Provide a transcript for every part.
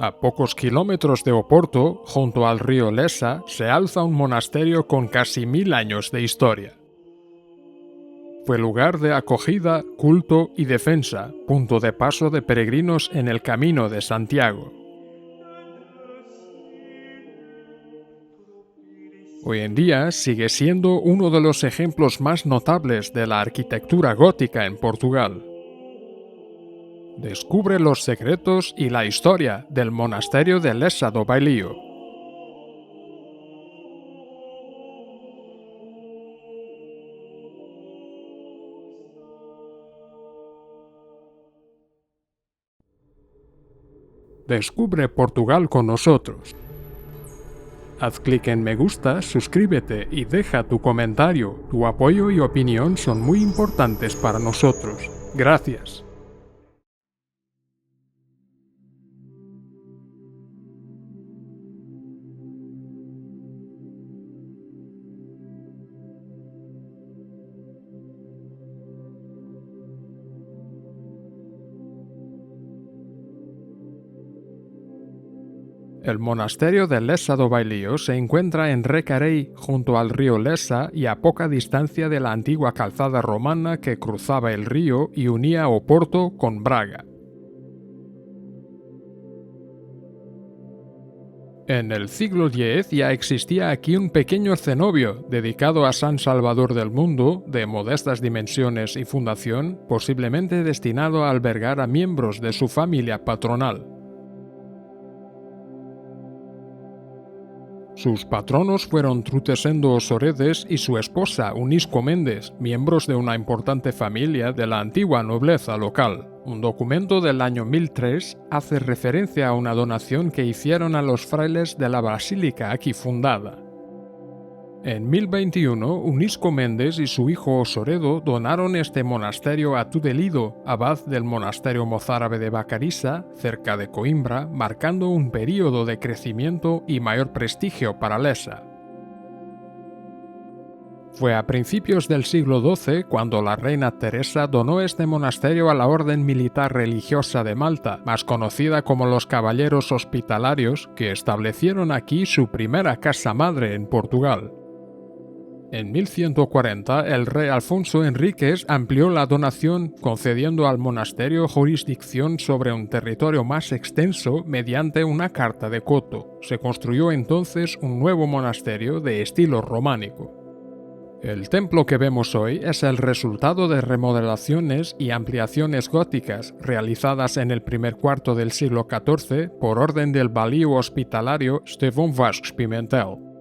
A pocos kilómetros de Oporto, junto al río Lessa, se alza un monasterio con casi 1000 años de historia. Fue lugar de acogida, culto y defensa, punto de paso de peregrinos en el Camino de Santiago. Hoy en día sigue siendo uno de los ejemplos más notables de la arquitectura gótica en Portugal. Descubre los secretos y la historia del monasterio de Lessa do Bailio. Descubre Portugal con nosotros. Haz clic en me gusta, suscríbete y deja tu comentario. Tu apoyo y opinión son muy importantes para nosotros. Gracias. El monasterio de Lessa do Bailio se encuentra en Recarei, junto al río Lessa y a poca distancia de la antigua calzada romana que cruzaba el río y unía Oporto con Braga. En el siglo X ya existía aquí un pequeño cenobio dedicado a San Salvador del Mundo, de modestas dimensiones y fundación, posiblemente destinado a albergar a miembros de su familia patronal. Sus patronos fueron Trutesendo Osoredes y su esposa Unisco Méndez, miembros de una importante familia de la antigua nobleza local. Un documento del año 1003 hace referencia a una donación que hicieron a los frailes de la basílica aquí fundada. En 1021, Unisco Méndez y su hijo Osoredo donaron este monasterio a Tudelido, abad del monasterio mozárabe de Vacarisa, cerca de Coimbra, marcando un período de crecimiento y mayor prestigio para Lessa. Fue a principios del siglo XII cuando la reina Teresa donó este monasterio a la Orden Militar Religiosa de Malta, más conocida como los Caballeros Hospitalarios, que establecieron aquí su primera casa madre en Portugal. En 1140, el rey Alfonso Enríquez amplió la donación, concediendo al monasterio jurisdicción sobre un territorio más extenso mediante una carta de coto. Se construyó entonces un nuevo monasterio de estilo románico. El templo que vemos hoy es el resultado de remodelaciones y ampliaciones góticas realizadas en el primer cuarto del siglo XIV por orden del valío hospitalario Estevão Vasques Pimentel.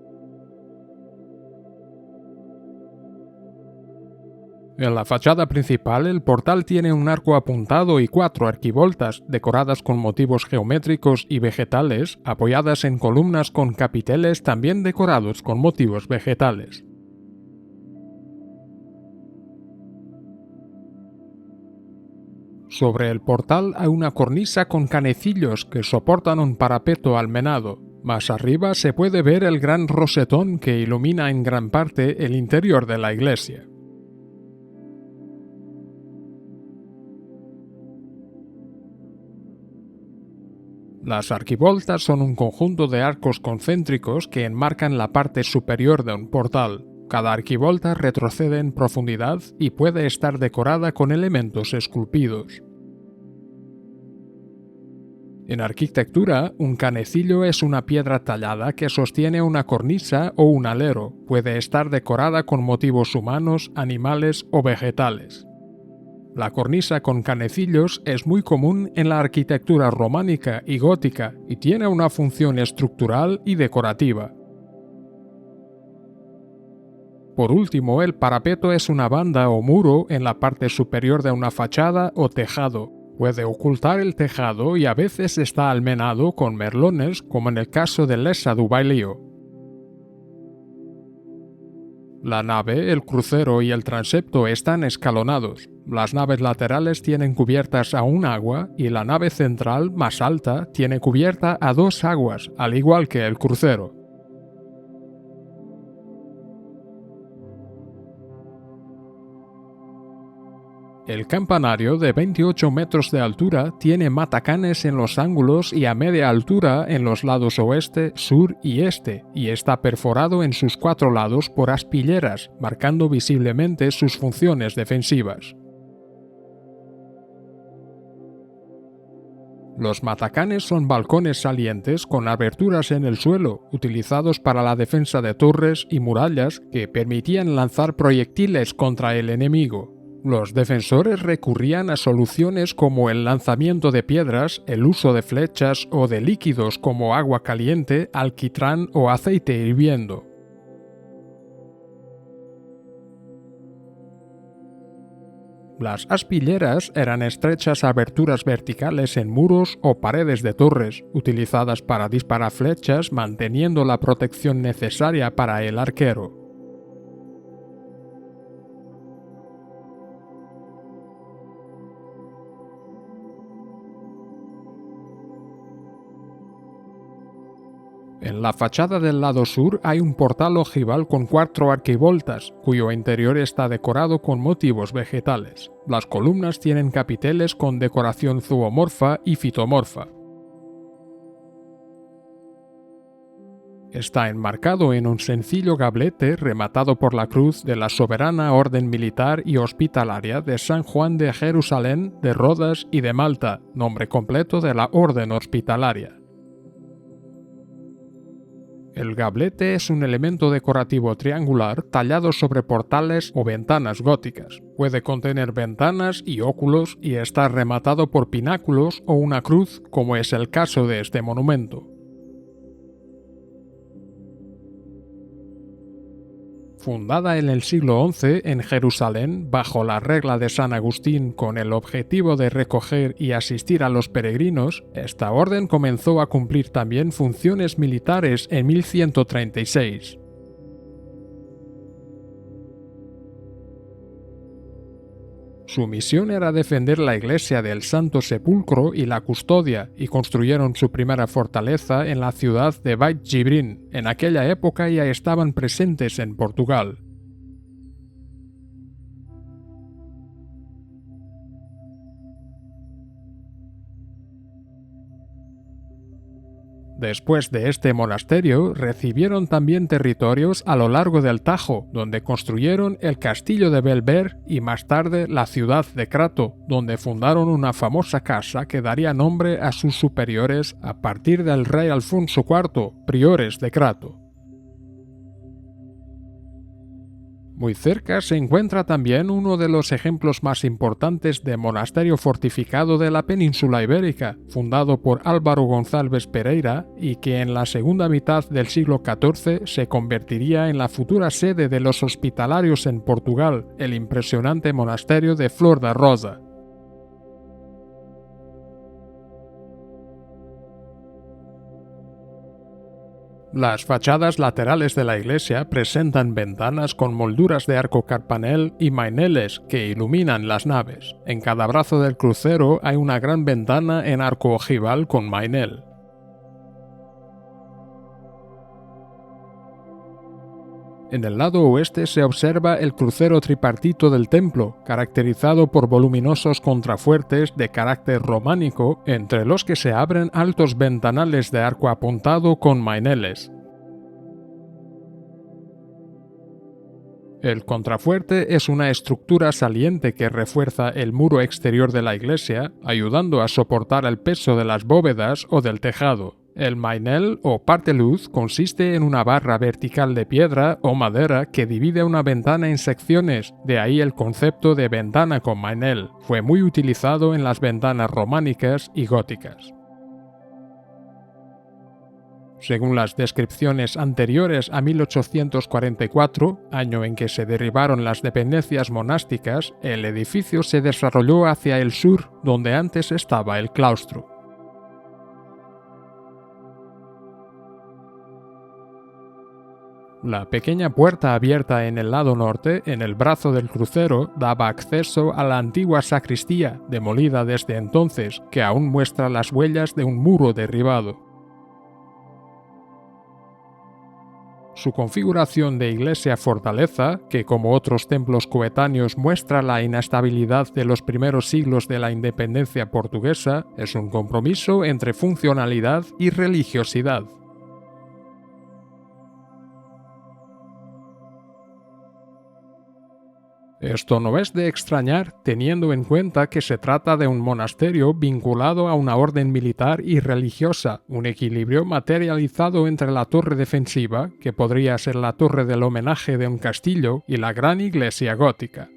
En la fachada principal, el portal tiene un arco apuntado y 4 arquivoltas, decoradas con motivos geométricos y vegetales, apoyadas en columnas con capiteles también decorados con motivos vegetales. Sobre el portal hay una cornisa con canecillos que soportan un parapeto almenado. Más arriba se puede ver el gran rosetón que ilumina en gran parte el interior de la iglesia. Las arquivoltas son un conjunto de arcos concéntricos que enmarcan la parte superior de un portal. Cada arquivolta retrocede en profundidad y puede estar decorada con elementos esculpidos. En arquitectura, un canecillo es una piedra tallada que sostiene una cornisa o un alero. Puede estar decorada con motivos humanos, animales o vegetales. La cornisa con canecillos es muy común en la arquitectura románica y gótica y tiene una función estructural y decorativa. Por último, el parapeto es una banda o muro en la parte superior de una fachada o tejado. Puede ocultar el tejado y a veces está almenado con merlones, como en el caso de Lessa do Bailio. La nave, el crucero y el transepto están escalonados. Las naves laterales tienen cubiertas a un agua y la nave central, más alta, tiene cubierta a 2 aguas, al igual que el crucero. El campanario, de 28 metros de altura, tiene matacanes en los ángulos y a media altura en los lados oeste, sur y este, y está perforado en sus 4 lados por aspilleras, marcando visiblemente sus funciones defensivas. Los matacanes son balcones salientes con aberturas en el suelo, utilizados para la defensa de torres y murallas que permitían lanzar proyectiles contra el enemigo. Los defensores recurrían a soluciones como el lanzamiento de piedras, el uso de flechas o de líquidos como agua caliente, alquitrán o aceite hirviendo. Las aspilleras eran estrechas aberturas verticales en muros o paredes de torres, utilizadas para disparar flechas manteniendo la protección necesaria para el arquero. En la fachada del lado sur hay un portal ojival con 4 arquivoltas, cuyo interior está decorado con motivos vegetales. Las columnas tienen capiteles con decoración zoomorfa y fitomorfa. Está enmarcado en un sencillo gablete rematado por la cruz de la Soberana Orden Militar y Hospitalaria de San Juan de Jerusalén, de Rodas y de Malta, nombre completo de la Orden Hospitalaria. El gablete es un elemento decorativo triangular tallado sobre portales o ventanas góticas. Puede contener ventanas y óculos y está rematado por pináculos o una cruz, como es el caso de este monumento. Fundada en el siglo XI en Jerusalén bajo la regla de San Agustín con el objetivo de recoger y asistir a los peregrinos, esta orden comenzó a cumplir también funciones militares en 1136. Su misión era defender la iglesia del Santo Sepulcro y la custodia, y construyeron su primera fortaleza en la ciudad de Beit Jibrin. En aquella época ya estaban presentes en Portugal. Después de este monasterio, recibieron también territorios a lo largo del Tajo, donde construyeron el castillo de Belver y más tarde la ciudad de Crato, donde fundaron una famosa casa que daría nombre a sus superiores a partir del rey Alfonso IV, priores de Crato. Muy cerca se encuentra también uno de los ejemplos más importantes de monasterio fortificado de la península ibérica, fundado por Álvaro González Pereira y que en la segunda mitad del siglo XIV se convertiría en la futura sede de los hospitalarios en Portugal, el impresionante monasterio de Flor da Rosa. Las fachadas laterales de la iglesia presentan ventanas con molduras de arco carpanel y maineles que iluminan las naves. En cada brazo del crucero hay una gran ventana en arco ojival con mainel. En el lado oeste se observa el crucero tripartito del templo, caracterizado por voluminosos contrafuertes de carácter románico, entre los que se abren altos ventanales de arco apuntado con maineles. El contrafuerte es una estructura saliente que refuerza el muro exterior de la iglesia, ayudando a soportar el peso de las bóvedas o del tejado. El mainel o parte luz consiste en una barra vertical de piedra o madera que divide una ventana en secciones, de ahí el concepto de ventana con mainel. Fue muy utilizado en las ventanas románicas y góticas. Según las descripciones anteriores a 1844, año en que se derribaron las dependencias monásticas, el edificio se desarrolló hacia el sur, donde antes estaba el claustro. La pequeña puerta abierta en el lado norte, en el brazo del crucero, daba acceso a la antigua sacristía, demolida desde entonces, que aún muestra las huellas de un muro derribado. Su configuración de iglesia-fortaleza, que como otros templos coetáneos muestra la inestabilidad de los primeros siglos de la independencia portuguesa, es un compromiso entre funcionalidad y religiosidad. Esto no es de extrañar teniendo en cuenta que se trata de un monasterio vinculado a una orden militar y religiosa, un equilibrio materializado entre la torre defensiva, que podría ser la torre del homenaje de un castillo, y la gran iglesia gótica.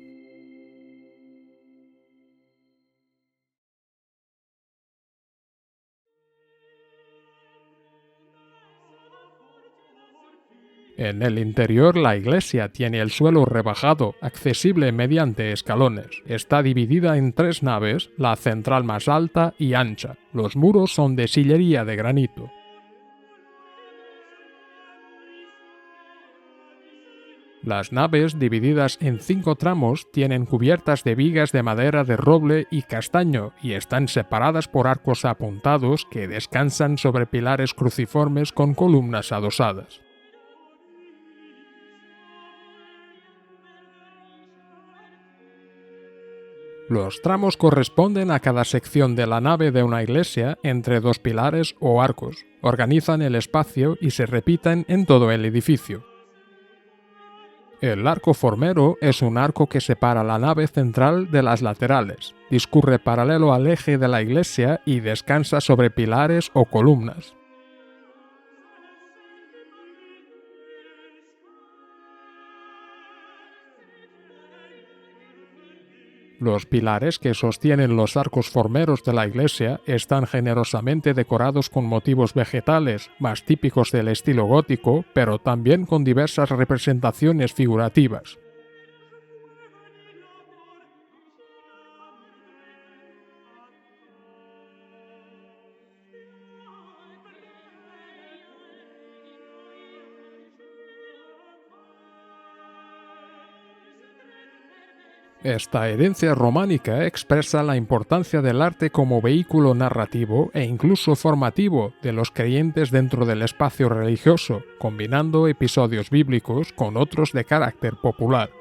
En el interior, la iglesia tiene el suelo rebajado, accesible mediante escalones. Está dividida en 3 naves, la central más alta y ancha. Los muros son de sillería de granito. Las naves, divididas en 5 tramos, tienen cubiertas de vigas de madera de roble y castaño y están separadas por arcos apuntados que descansan sobre pilares cruciformes con columnas adosadas. Los tramos corresponden a cada sección de la nave de una iglesia entre 2 pilares o arcos. Organizan el espacio y se repiten en todo el edificio. El arco formero es un arco que separa la nave central de las laterales. Discurre paralelo al eje de la iglesia y descansa sobre pilares o columnas. Los pilares que sostienen los arcos formeros de la iglesia están generosamente decorados con motivos vegetales, más típicos del estilo gótico, pero también con diversas representaciones figurativas. Esta herencia románica expresa la importancia del arte como vehículo narrativo e incluso formativo de los creyentes dentro del espacio religioso, combinando episodios bíblicos con otros de carácter popular.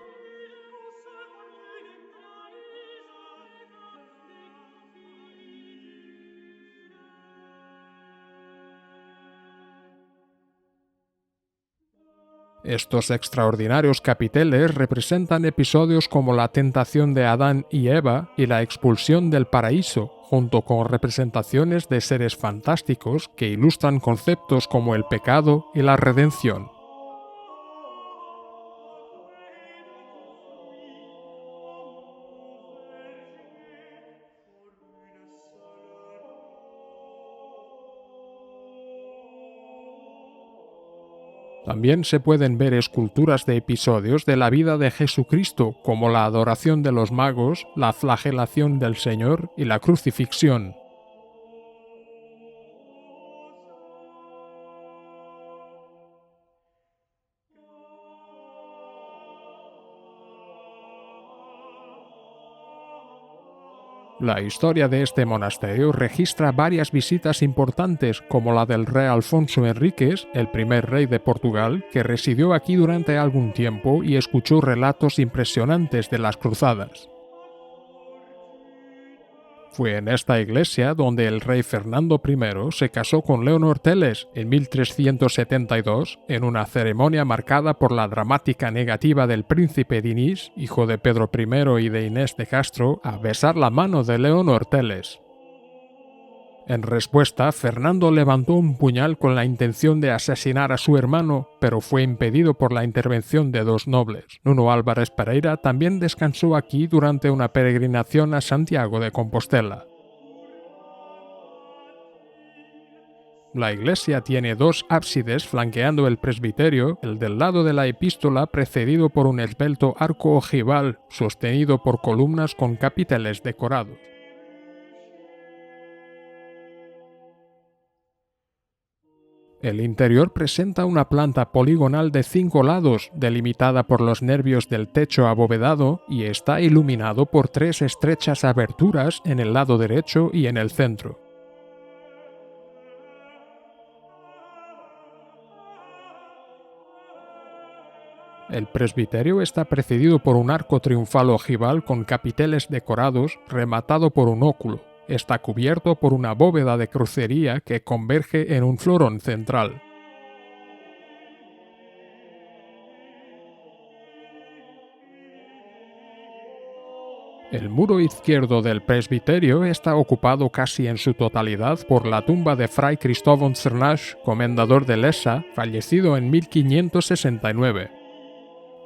Estos extraordinarios capiteles representan episodios como la tentación de Adán y Eva y la expulsión del paraíso, junto con representaciones de seres fantásticos que ilustran conceptos como el pecado y la redención. También se pueden ver esculturas de episodios de la vida de Jesucristo, como la adoración de los magos, la flagelación del Señor y la crucifixión. La historia de este monasterio registra varias visitas importantes, como la del rey Alfonso Enríquez, el primer rey de Portugal, que residió aquí durante algún tiempo y escuchó relatos impresionantes de las cruzadas. Fue en esta iglesia donde el rey Fernando I se casó con Leonor Teles en 1372 en una ceremonia marcada por la dramática negativa del príncipe Dinis, hijo de Pedro I y de Inés de Castro, a besar la mano de Leonor Teles. En respuesta, Fernando levantó un puñal con la intención de asesinar a su hermano, pero fue impedido por la intervención de 2 nobles. Nuno Álvares Pereira también descansó aquí durante una peregrinación a Santiago de Compostela. La iglesia tiene 2 ábsides flanqueando el presbiterio, el del lado de la epístola precedido por un esbelto arco ojival sostenido por columnas con capiteles decorados. El interior presenta una planta poligonal de 5 lados, delimitada por los nervios del techo abovedado, y está iluminado por 3 estrechas aberturas en el lado derecho y en el centro. El presbiterio está precedido por un arco triunfal ojival con capiteles decorados, rematado por un óculo. Está cubierto por una bóveda de crucería que converge en un florón central. El muro izquierdo del presbiterio está ocupado casi en su totalidad por la tumba de Fray Cristóbal Cernach, comendador de Lessa, fallecido en 1569.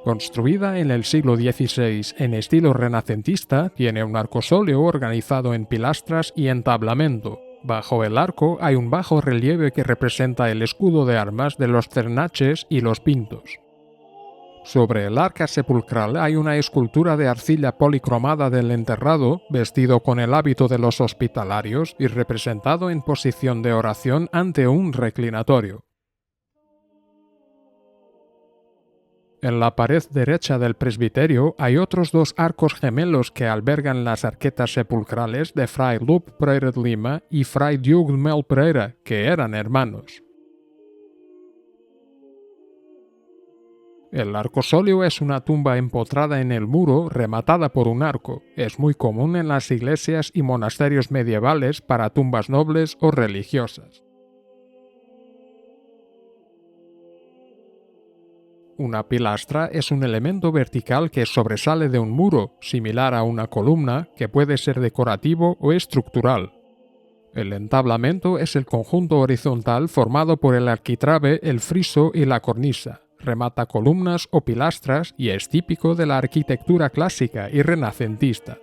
Construida en el siglo XVI en estilo renacentista, tiene un arcosóleo organizado en pilastras y entablamento. Bajo el arco hay un bajo relieve que representa el escudo de armas de los Cernaches y los Pintos. Sobre el arca sepulcral hay una escultura de arcilla policromada del enterrado, vestido con el hábito de los hospitalarios y representado en posición de oración ante un reclinatorio. En la pared derecha del presbiterio hay otros dos arcos gemelos que albergan las arquetas sepulcrales de Fray Lup Pereira de Lima y Fray Diogo de Mel Pereira, que eran hermanos. El arcosóleo es una tumba empotrada en el muro rematada por un arco. Es muy común en las iglesias y monasterios medievales para tumbas nobles o religiosas. Una pilastra es un elemento vertical que sobresale de un muro, similar a una columna, que puede ser decorativo o estructural. El entablamento es el conjunto horizontal formado por el arquitrabe, el friso y la cornisa. Remata columnas o pilastras y es típico de la arquitectura clásica y renacentista.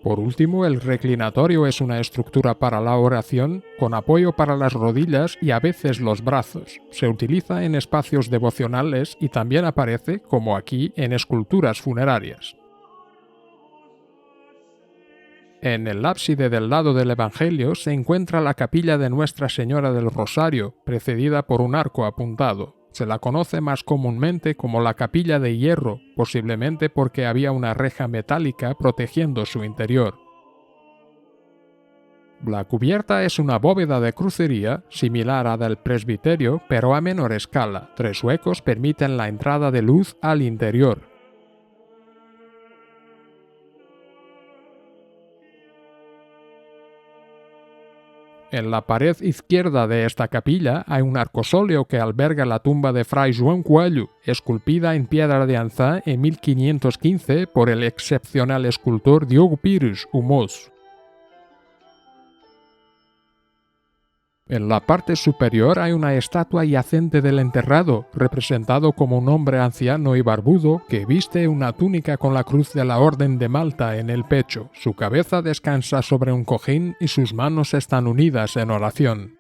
Por último, el reclinatorio es una estructura para la oración, con apoyo para las rodillas y a veces los brazos. Se utiliza en espacios devocionales y también aparece, como aquí, en esculturas funerarias. En el ábside del lado del Evangelio se encuentra la capilla de Nuestra Señora del Rosario, precedida por un arco apuntado. Se la conoce más comúnmente como la capilla de hierro, posiblemente porque había una reja metálica protegiendo su interior. La cubierta es una bóveda de crucería, similar a la del presbiterio, pero a menor escala. 3 huecos permiten la entrada de luz al interior. En la pared izquierda de esta capilla hay un arcosóleo que alberga la tumba de Fray Joan Coelho, esculpida en piedra de Anzá en 1515 por el excepcional escultor Diogo Pires Humós. En la parte superior hay una estatua yacente del enterrado, representado como un hombre anciano y barbudo que viste una túnica con la cruz de la Orden de Malta en el pecho. Su cabeza descansa sobre un cojín y sus manos están unidas en oración.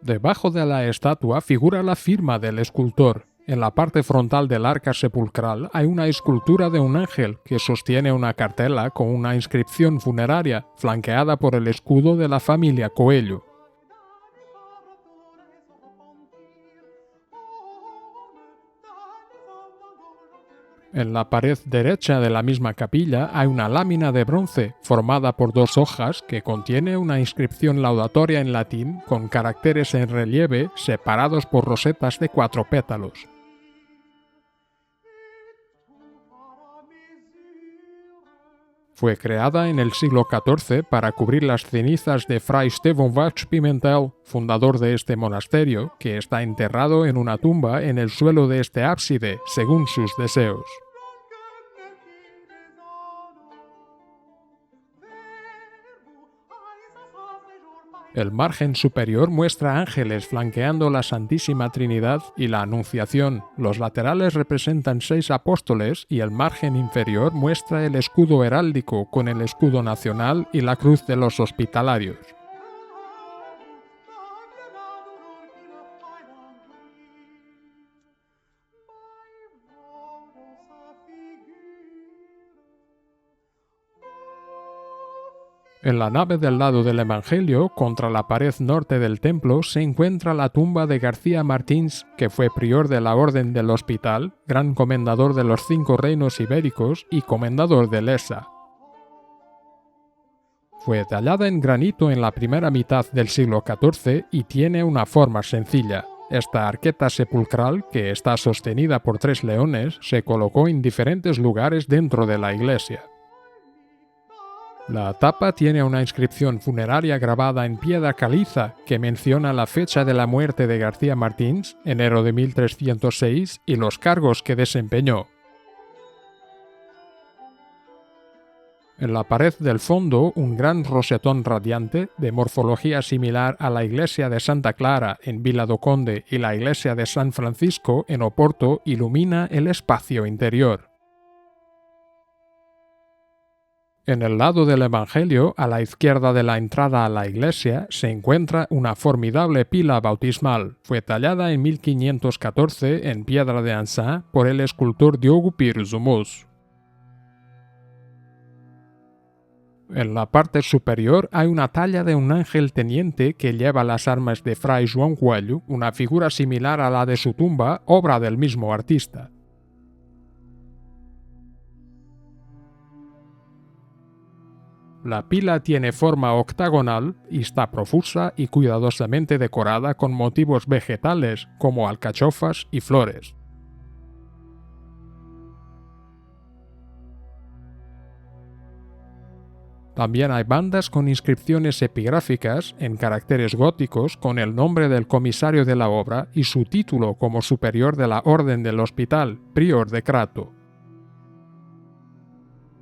Debajo de la estatua figura la firma del escultor. En la parte frontal del arca sepulcral hay una escultura de un ángel que sostiene una cartela con una inscripción funeraria, flanqueada por el escudo de la familia Coelho. En la pared derecha de la misma capilla hay una lámina de bronce formada por 2 hojas que contiene una inscripción laudatoria en latín con caracteres en relieve separados por rosetas de 4 pétalos. Fue creada en el siglo XIV para cubrir las cenizas de Fray Estevão Vaz Pimentel, fundador de este monasterio, que está enterrado en una tumba en el suelo de este ábside, según sus deseos. El margen superior muestra ángeles flanqueando la Santísima Trinidad y la Anunciación. Los laterales representan 6 apóstoles y el margen inferior muestra el escudo heráldico con el escudo nacional y la cruz de los hospitalarios. En la nave del lado del Evangelio, contra la pared norte del templo, se encuentra la tumba de García Martins, que fue prior de la Orden del Hospital, gran comendador de los 5 reinos ibéricos y comendador de Lessa. Fue tallada en granito en la primera mitad del siglo XIV y tiene una forma sencilla. Esta arqueta sepulcral, que está sostenida por 3 leones, se colocó en diferentes lugares dentro de la iglesia. La tapa tiene una inscripción funeraria grabada en piedra caliza que menciona la fecha de la muerte de García Martins, enero de 1306, y los cargos que desempeñó. En la pared del fondo, un gran rosetón radiante, de morfología similar a la iglesia de Santa Clara en Vila do Conde y la iglesia de San Francisco en Oporto, ilumina el espacio interior. En el lado del Evangelio, a la izquierda de la entrada a la iglesia, se encuentra una formidable pila bautismal. Fue tallada en 1514 en piedra de Ansá por el escultor Diogo Pires Somoza. En la parte superior hay una talla de un ángel teniente que lleva las armas de Fray João Coelho, una figura similar a la de su tumba, obra del mismo artista. La pila tiene forma octagonal y está profusa y cuidadosamente decorada con motivos vegetales como alcachofas y flores. También hay bandas con inscripciones epigráficas en caracteres góticos con el nombre del comisario de la obra y su título como superior de la Orden del Hospital, prior de Crato.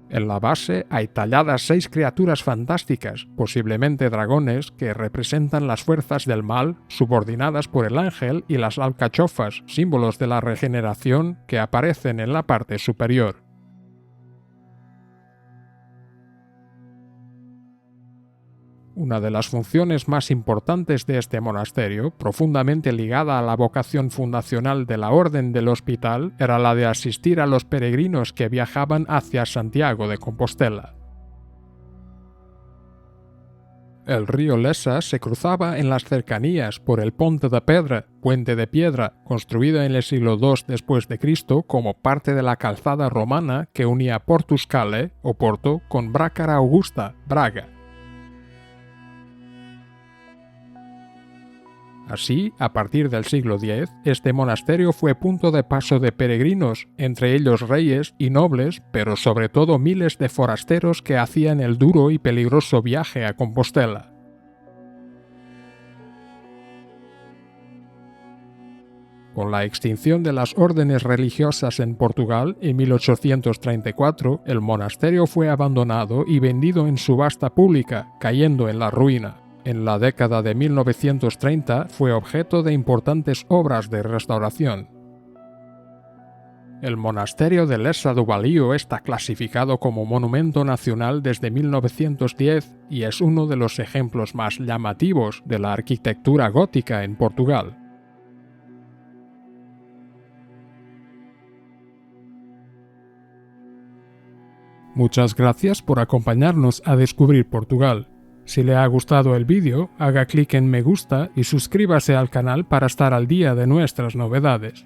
En la base hay talladas 6 criaturas fantásticas, posiblemente dragones, que representan las fuerzas del mal, subordinadas por el ángel, y las alcachofas, símbolos de la regeneración, que aparecen en la parte superior. Una de las funciones más importantes de este monasterio, profundamente ligada a la vocación fundacional de la Orden del Hospital, era la de asistir a los peregrinos que viajaban hacia Santiago de Compostela. El río Lessa se cruzaba en las cercanías por el Ponte de Pedra, puente de piedra, construido en el siglo II después de Cristo como parte de la calzada romana que unía Portus Cale, o Porto, con Brácara Augusta, Braga. Así, a partir del siglo X, este monasterio fue punto de paso de peregrinos, entre ellos reyes y nobles, pero sobre todo miles de forasteros que hacían el duro y peligroso viaje a Compostela. Con la extinción de las órdenes religiosas en Portugal en 1834, el monasterio fue abandonado y vendido en subasta pública, cayendo en la ruina. En la década de 1930 fue objeto de importantes obras de restauración. El monasterio de Lessa do Valio está clasificado como monumento nacional desde 1910 y es uno de los ejemplos más llamativos de la arquitectura gótica en Portugal. Muchas gracias por acompañarnos a descubrir Portugal. Si le ha gustado el vídeo, haga clic en me gusta y suscríbase al canal para estar al día de nuestras novedades.